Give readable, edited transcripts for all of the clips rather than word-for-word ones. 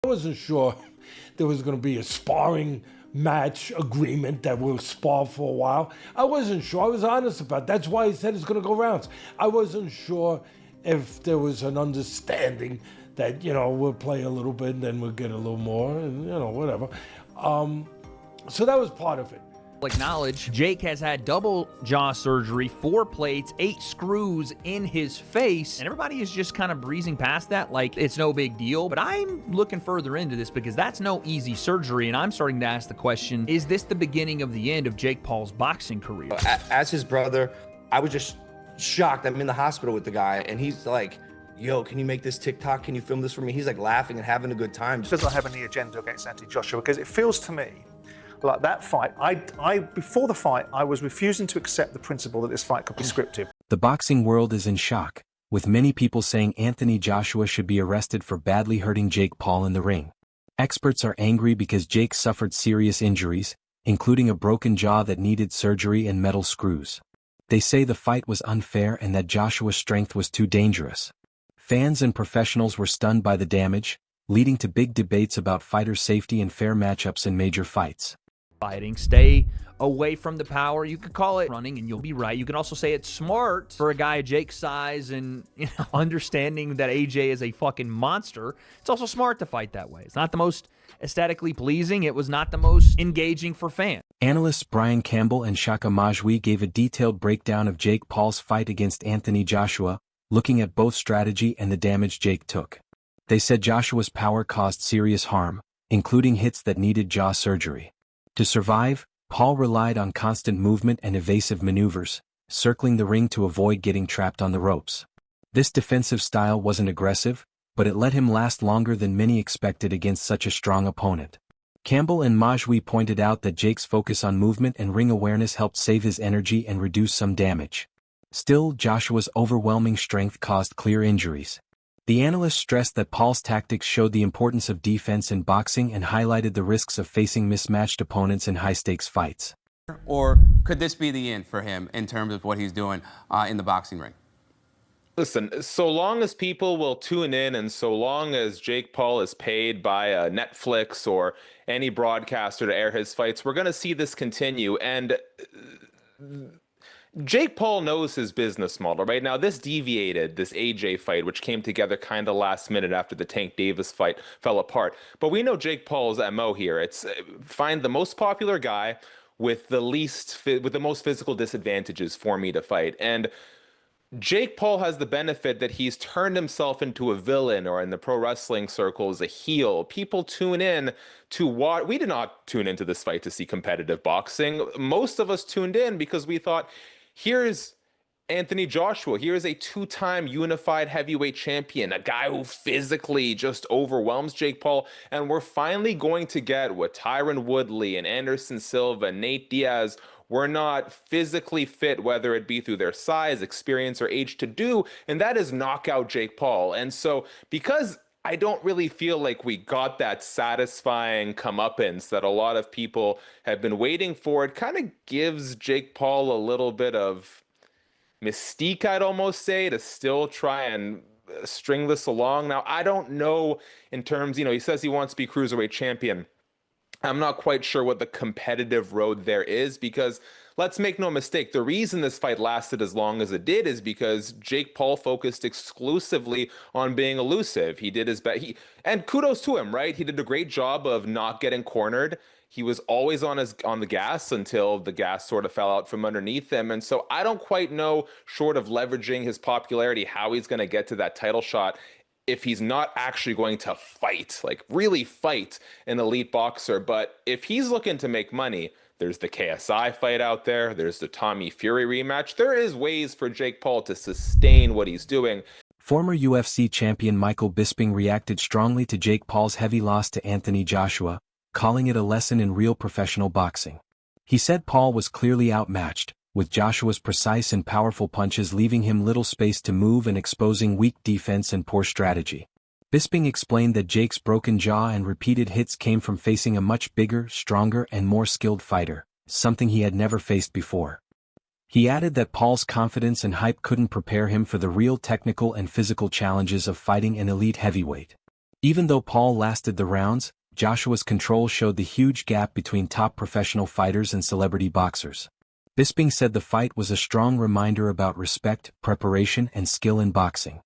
wasn't sure there was going to be a sparring match agreement that we'll spar for a while. I wasn't sure. I was honest about it. That's why he said it's going to go rounds. I wasn't sure if there was an understanding that, we'll play a little bit and then we'll get a little more and, whatever. So that was part of it. Acknowledge Jake has had double jaw surgery, 4 plates, 8 screws in his face, and everybody is just kind of breezing past that like it's no big deal. But I'm looking further into this because that's no easy surgery, and I'm starting to ask the question, is this the beginning of the end of Jake Paul's boxing career? As his brother, I was just shocked. I'm in the hospital with the guy, and he's like, yo, can you make this TikTok? Can you film this for me? He's like laughing and having a good time. Does not have any agenda against Anthony Joshua, because it feels to me like that fight, I before the fight, I was refusing to accept the principle that this fight could be scripted. The boxing world is in shock, with many people saying Anthony Joshua should be arrested for badly hurting Jake Paul in the ring. Experts are angry because Jake suffered serious injuries, including a broken jaw that needed surgery and metal screws. They say the fight was unfair and that Joshua's strength was too dangerous. Fans and professionals were stunned by the damage, leading to big debates about fighter safety and fair matchups in major fights. Fighting, stay away from the power. You could call it running and you'll be right. You can also say it's smart for a guy of Jake's size and understanding that AJ is a fucking monster. It's also smart to fight that way. It's not the most aesthetically pleasing. It was not the most engaging for fans. Analysts Brian Campbell and Shaka Majwi gave a detailed breakdown of Jake Paul's fight against Anthony Joshua, looking at both strategy and the damage Jake took. They said Joshua's power caused serious harm, including hits that needed jaw surgery. To survive, Paul relied on constant movement and evasive maneuvers, circling the ring to avoid getting trapped on the ropes. This defensive style wasn't aggressive, but it let him last longer than many expected against such a strong opponent. Campbell and Majwi pointed out that Jake's focus on movement and ring awareness helped save his energy and reduce some damage. Still, Joshua's overwhelming strength caused clear injuries. The analysts stressed that Paul's tactics showed the importance of defense in boxing and highlighted the risks of facing mismatched opponents in high-stakes fights. Or could this be the end for him in terms of what he's doing in the boxing ring? Listen, so long as people will tune in and so long as Jake Paul is paid by Netflix or any broadcaster to air his fights, we're going to see this continue. And Jake Paul knows his business model, right? Now, this deviated, this AJ fight, which came together kind of last minute after the Tank Davis fight fell apart. But we know Jake Paul's MO here. It's find the most popular guy with the most physical disadvantages for me to fight. And Jake Paul has the benefit that he's turned himself into a villain, or in the pro wrestling circles, a heel. People tune in to watch. We did not tune into this fight to see competitive boxing. Most of us tuned in because we thought, here's Anthony Joshua. Here's a 2-time unified heavyweight champion, a guy who physically just overwhelms Jake Paul. And we're finally going to get what Tyron Woodley and Anderson Silva, Nate Diaz were not physically fit, whether it be through their size, experience, or age, to do, and that is knock out Jake Paul. And so, because I don't really feel like we got that satisfying comeuppance that a lot of people have been waiting for, it kind of gives Jake Paul a little bit of mystique, I'd almost say, to still try and string this along. Now, I don't know in terms, he says he wants to be cruiserweight champion. I'm not quite sure what the competitive road there is, because let's make no mistake, the reason this fight lasted as long as it did is because Jake Paul focused exclusively on being elusive. He did his best, and kudos to him, right? He did a great job of not getting cornered. He was always on the gas until the gas sort of fell out from underneath him. And so I don't quite know, short of leveraging his popularity, how he's going to get to that title shot if he's not actually going to fight, like really fight an elite boxer. But if he's looking to make money, there's the KSI fight out there. There's the Tommy Fury rematch. There is ways for Jake Paul to sustain what he's doing. Former UFC champion Michael Bisping reacted strongly to Jake Paul's heavy loss to Anthony Joshua, calling it a lesson in real professional boxing. He said Paul was clearly outmatched, with Joshua's precise and powerful punches leaving him little space to move and exposing weak defense and poor strategy. Bisping explained that Jake's broken jaw and repeated hits came from facing a much bigger, stronger, and more skilled fighter, something he had never faced before. He added that Paul's confidence and hype couldn't prepare him for the real technical and physical challenges of fighting an elite heavyweight. Even though Paul lasted the rounds, Joshua's control showed the huge gap between top professional fighters and celebrity boxers. Bisping said the fight was a strong reminder about respect, preparation, and skill in boxing.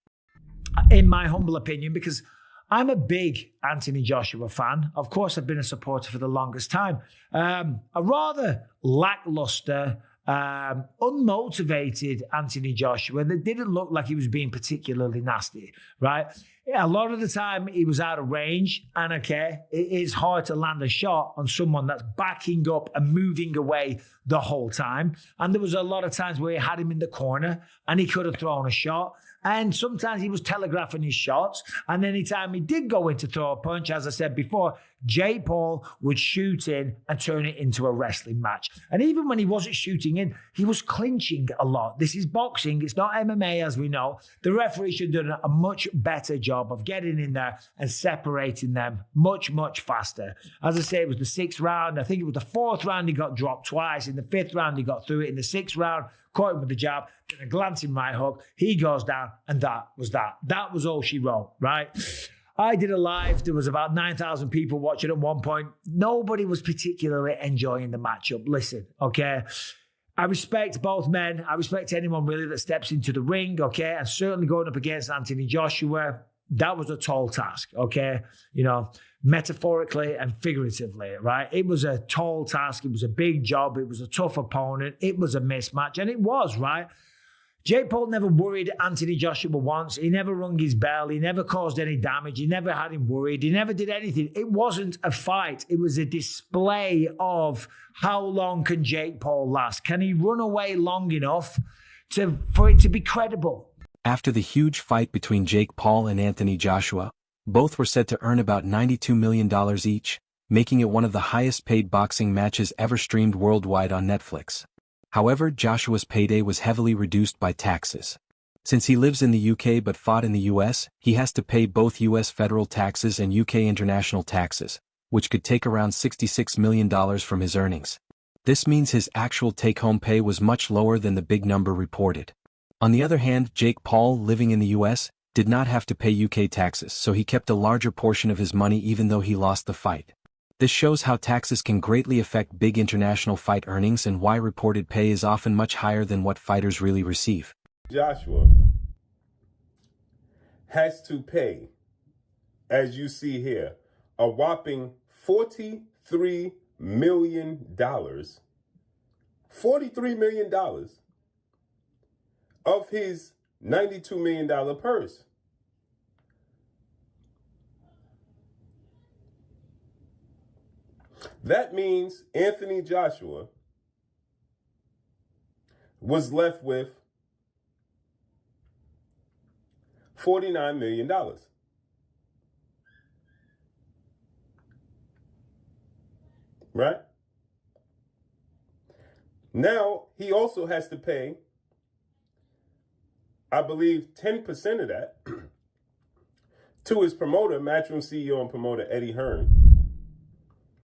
In my humble opinion, because I'm a big Anthony Joshua fan. Of course, I've been a supporter for the longest time. A rather lackluster, unmotivated Anthony Joshua that didn't look like he was being particularly nasty, right? Yeah, a lot of the time he was out of range, and okay, it is hard to land a shot on someone that's backing up and moving away the whole time. And there was a lot of times where he had him in the corner and he could have thrown a shot. And sometimes he was telegraphing his shots. And anytime he did go in to throw a punch, as I said before, Jake Paul would shoot in and turn it into a wrestling match. And even when he wasn't shooting in, he was clinching a lot. This is boxing. It's not MMA, as we know. The referee should have done a much better job of getting in there and separating them much, much faster. As I say, it was the 6th round. I think it was the 4th round he got dropped twice. In the 5th round, he got through it. In the 6th round, caught him with the jab, then a glancing right hook. He goes down, and that was that. That was all she wrote, right? I did a live. There was about 9,000 people watching at one point. Nobody was particularly enjoying the matchup. Listen, okay? I respect both men. I respect anyone really that steps into the ring, okay? And certainly going up against Anthony Joshua, that was a tall task, okay? You know, metaphorically and figuratively, right? It was a tall task. It was a big job. It was a tough opponent. It was a mismatch, and it was, right? Jake Paul never worried Anthony Joshua once. He never rung his bell. He never caused any damage. He never had him worried. He never did anything. It wasn't a fight. It was a display of how long can Jake Paul last? Can he run away long enough for it to be credible? After the huge fight between Jake Paul and Anthony Joshua, both were said to earn about $92 million each, making it one of the highest-paid boxing matches ever streamed worldwide on Netflix. However, Joshua's payday was heavily reduced by taxes. Since he lives in the UK but fought in the US, he has to pay both US federal taxes and UK international taxes, which could take around $66 million from his earnings. This means his actual take-home pay was much lower than the big number reported. On the other hand, Jake Paul, living in the US, did not have to pay UK taxes, so he kept a larger portion of his money even though he lost the fight. This shows how taxes can greatly affect big international fight earnings and why reported pay is often much higher than what fighters really receive. Joshua has to pay, as you see here, a whopping $43 million. $43 million of his $92 million purse. That means Anthony Joshua was left with $49 million. Right? Now, he also has to pay, I believe, 10% of that to his promoter, Matchroom CEO and promoter Eddie Hearn.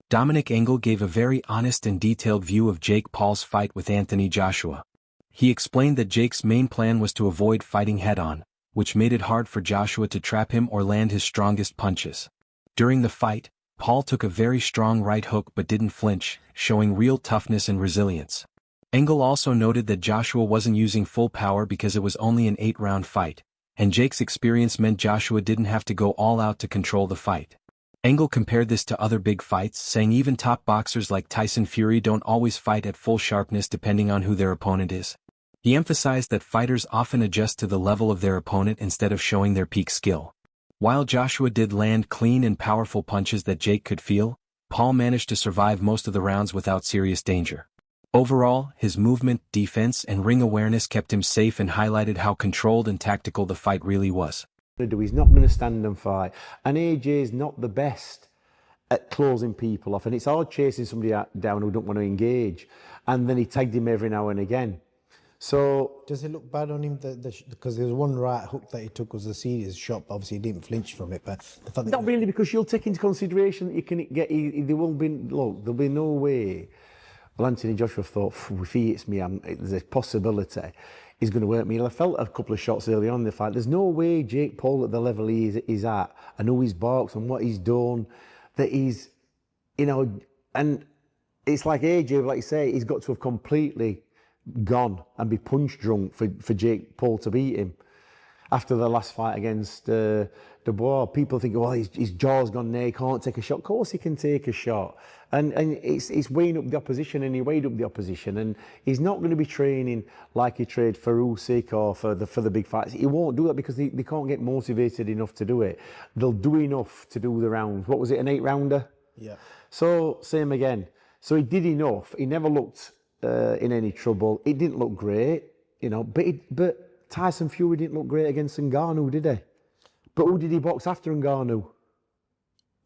Dominic Engel gave a very honest and detailed view of Jake Paul's fight with Anthony Joshua. He explained that Jake's main plan was to avoid fighting head-on, which made it hard for Joshua to trap him or land his strongest punches. During the fight, Paul took a very strong right hook but didn't flinch, showing real toughness and resilience. Engel also noted that Joshua wasn't using full power because it was only an 8-round fight, and Jake's experience meant Joshua didn't have to go all out to control the fight. Engel compared this to other big fights, saying even top boxers like Tyson Fury don't always fight at full sharpness depending on who their opponent is. He emphasized that fighters often adjust to the level of their opponent instead of showing their peak skill. While Joshua did land clean and powerful punches that Jake could feel, Paul managed to survive most of the rounds without serious danger. Overall, his movement, defense, and ring awareness kept him safe and highlighted how controlled and tactical the fight really was. He's not going to stand and fight, and AJ's not the best at closing people off, and it's hard chasing somebody down who don't want to engage, and then he tagged him every now and again. So does it look bad on him because there was one right hook that he took was a serious shot, but obviously he didn't flinch from it, but the fact that not really, because you'll take into consideration that you can get, there won't be, look, there'll be no way. Well, Anthony Joshua thought, if he hits me, there's a possibility is going to hurt me. I felt a couple of shots early on in the fight. There's no way Jake Paul at the level he's at, and who he's boxed and what he's done, that he's, you know, and it's like AJ, like you say, he's got to have completely gone and be punch drunk for Jake Paul to beat him. After the last fight against Dubois, people think, well, his jaw's gone there, he can't take a shot. Of course he can take a shot. And it's weighing up the opposition, and he weighed up the opposition. And he's not going to be training like he trained for Usyk or for the big fights. He won't do that because they can't get motivated enough to do it. They'll do enough to do the rounds. What was it, an 8-rounder? Yeah. So, same again. So he did enough. He never looked in any trouble. It didn't look great, you know, but Tyson Fury didn't look great against Ngannou, did he? But who did he box after Ngannou?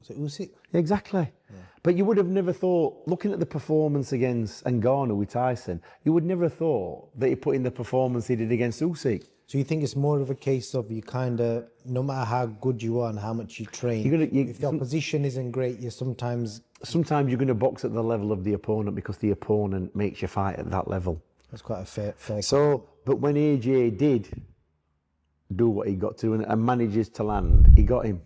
Was it Usyk? Exactly. Yeah. But you would have never thought, looking at the performance against Ngannou with Tyson, you would never have thought that he put in the performance he did against Usyk. So you think it's more of a case of you kind of, no matter how good you are and how much you train, if the opposition isn't great, you sometimes you're going to box at the level of the opponent because the opponent makes you fight at that level. That's quite a fair. So, but when AJ did do what he got to and manages to land, he got him.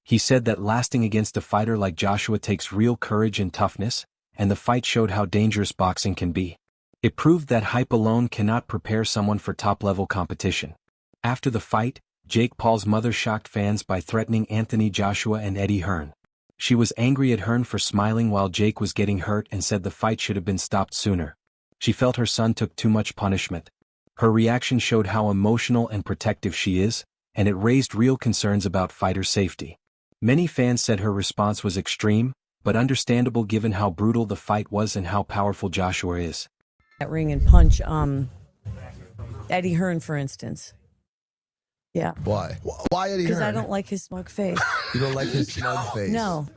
He said that lasting against a fighter like Joshua takes real courage and toughness, and the fight showed how dangerous boxing can be. It proved that hype alone cannot prepare someone for top-level competition. After the fight, Jake Paul's mother shocked fans by threatening Anthony Joshua and Eddie Hearn. She was angry at Hearn for smiling while Jake was getting hurt and said the fight should have been stopped sooner. She felt her son took too much punishment. Her reaction showed how emotional and protective she is, and it raised real concerns about fighter safety. Many fans said her response was extreme, but understandable given how brutal the fight was and how powerful Joshua is. That ring and punch Eddie Hearn, for instance. Yeah. Why? Why Eddie Hearn? Because I don't like his smug face. You don't like his smug face? No.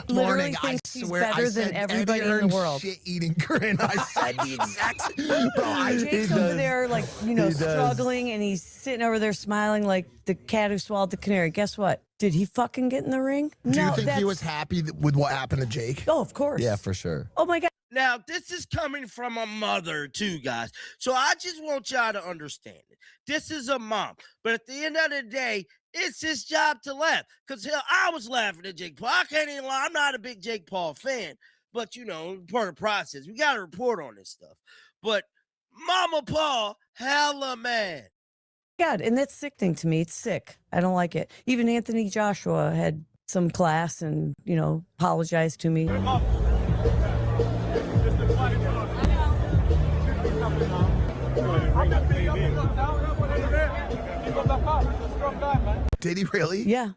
Literally thinks he's better than everybody in the world. Shit-eating grin. I said the exact. Bro, Jake's over there, like, you know, struggling, and he's sitting over there smiling like the cat who swallowed the canary. Guess what? Did he fucking get in the ring? Do you think he was happy with what happened to Jake? Oh, of course. Yeah, for sure. Oh my God. Now, this is coming from a mother, too, guys. So I just want y'all to understand it. This is a mom. But at the end of the day, it's his job to laugh. Because, hell, I was laughing at Jake Paul. I can't even lie. I'm not a big Jake Paul fan. But, you know, part of the process. We got to report on this stuff. But Mama Paul, hella mad. God, and that's sickening to me. It's sick. I don't like it. Even Anthony Joshua had some class and, you know, apologized to me. Did he really? Yeah.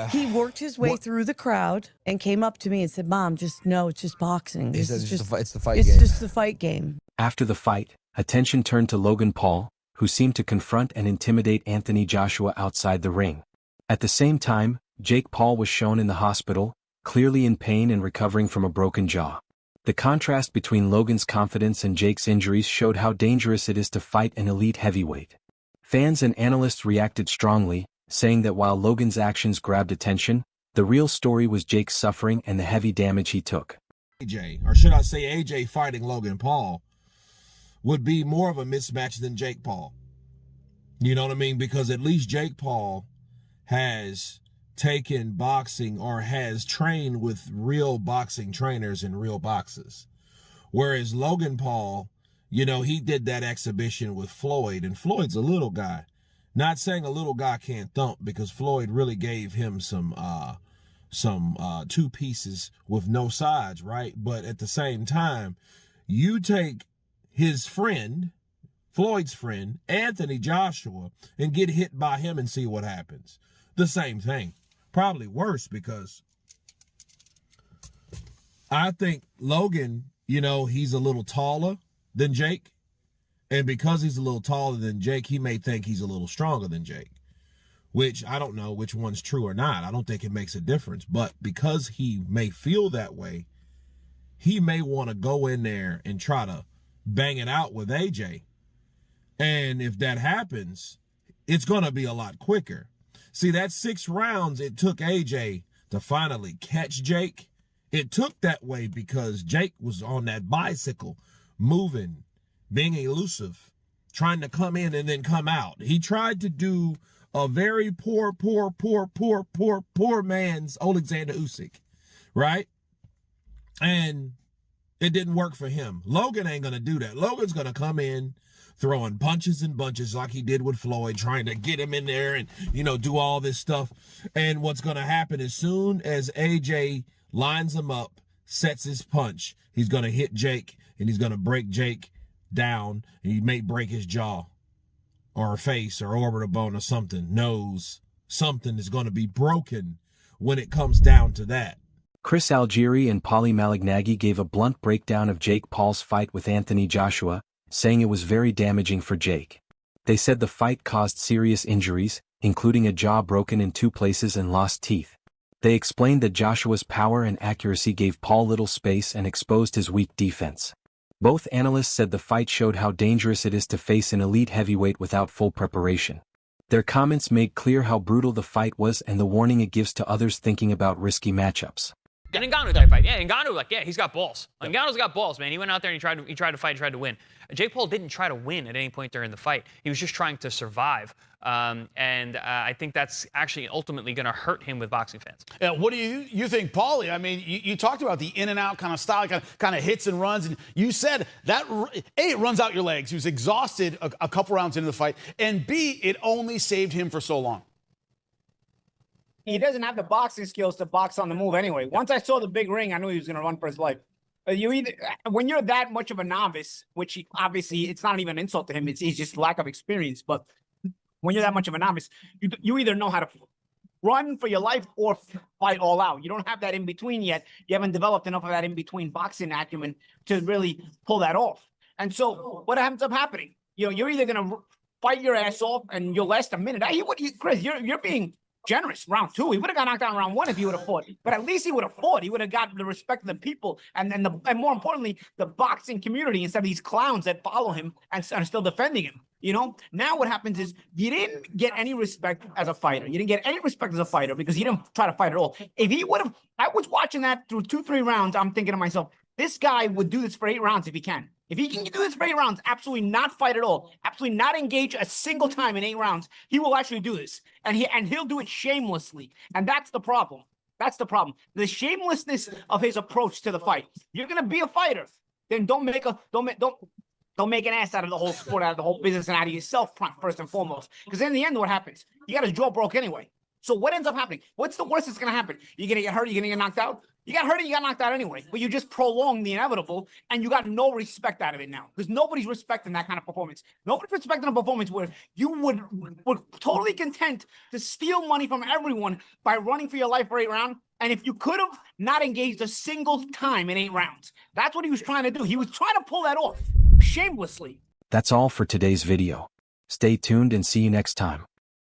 He worked his way through the crowd and came up to me and said, Mom, just no, it's just boxing. He says it's the fight game. It's just the fight game. After the fight, attention turned to Logan Paul, who seemed to confront and intimidate Anthony Joshua outside the ring. At the same time, Jake Paul was shown in the hospital, clearly in pain and recovering from a broken jaw. The contrast between Logan's confidence and Jake's injuries showed how dangerous it is to fight an elite heavyweight. Fans and analysts reacted strongly, saying that while Logan's actions grabbed attention, the real story was Jake's suffering and the heavy damage he took. AJ, or should I say AJ fighting Logan Paul, would be more of a mismatch than Jake Paul. You know what I mean? Because at least Jake Paul has taken boxing or has trained with real boxing trainers in real boxes. Whereas Logan Paul, you know, he did that exhibition with Floyd, and Floyd's a little guy. Not saying a little guy can't thump, because Floyd really gave him some two pieces with no sides, right? But at the same time, you take his friend, Floyd's friend, Anthony Joshua, and get hit by him and see what happens. The same thing. Probably worse, because I think Logan, you know, he's a little taller than Jake. And because he's a little taller than Jake, he may think he's a little stronger than Jake, which I don't know which one's true or not. I don't think it makes a difference. But because he may feel that way, he may want to go in there and try to bang it out with AJ. And if that happens, it's going to be a lot quicker. See, that 6 rounds it took AJ to finally catch Jake. It took that way because Jake was on that bicycle, moving, being elusive, trying to come in and then come out. He tried to do a very poor man's Alexander Usyk, right? And it didn't work for him. Logan ain't going to do that. Logan's going to come in throwing punches and bunches like he did with Floyd, trying to get him in there and, you know, do all this stuff. And what's going to happen as soon as AJ lines him up, sets his punch, he's going to hit Jake and he's going to break Jake down, and he may break his jaw or face or orbital bone or something. Nose. Something is going to be broken when it comes down to that. Chris Algieri and Paulie Malignaggi gave a blunt breakdown of Jake Paul's fight with Anthony Joshua, saying it was very damaging for Jake. They said the fight caused serious injuries, including a jaw broken in 2 places and lost teeth. They explained that Joshua's power and accuracy gave Paul little space and exposed his weak defense. Both analysts said the fight showed how dangerous it is to face an elite heavyweight without full preparation. Their comments made clear how brutal the fight was and the warning it gives to others thinking about risky matchups. An Ngannou type fight. Yeah, Ngannou, he's got balls. Ngannou's got balls, man. He went out there and he tried to fight, tried to win. Jake Paul didn't try to win at any point during the fight. He was just trying to survive. I think that's actually ultimately going to hurt him with boxing fans. Yeah, what do you think, Paulie? I mean, you talked about the in and out kind of style, kind of hits and runs, and you said that A, it runs out your legs. He was exhausted a couple rounds into the fight, and B, it only saved him for so long. He doesn't have the boxing skills to box on the move anyway. Once I saw the big ring, I knew he was going to run for his life. When you're that much of a novice, which obviously it's not even an insult to him, it's just lack of experience. But when you're that much of a novice, you either know how to run for your life or fight all out. You don't have that in between yet. You haven't developed enough of that in between boxing acumen to really pull that off. And so what ends up happening? You're either going to fight your ass off and you'll last a minute. Chris, you're being generous. Round 2, he would have got knocked out in round 1 if he would have fought. But at least he would have fought. He would have got the respect of the people and more importantly, the boxing community instead of these clowns that follow him and are still defending him. Now what happens is you didn't get any respect as a fighter. You didn't get any respect as a fighter because he didn't try to fight at all. If he would have, I was watching that through 2-3 rounds. I'm thinking to myself, this guy would do this for 8 rounds if he can. If he can do this for 8 rounds, absolutely not fight at all, absolutely not engage a single time in 8 rounds, he will actually do this. And he'll do it shamelessly. And that's the problem. That's the problem. The shamelessness of his approach to the fight. You're gonna be a fighter, then don't make an ass out of the whole sport, out of the whole business, and out of yourself first and foremost. Because in the end, what happens? You got his jaw broke anyway. So what ends up happening? What's the worst that's gonna happen? You're gonna get hurt, you're gonna get knocked out. You got hurt and you got knocked out anyway, but you just prolonged the inevitable and you got no respect out of it now because nobody's respecting that kind of performance. Nobody's respecting a performance where you were totally content to steal money from everyone by running for your life for 8 rounds. And if you could have not engaged a single time in 8 rounds, that's what he was trying to do. He was trying to pull that off shamelessly. That's all for today's video. Stay tuned and see you next time.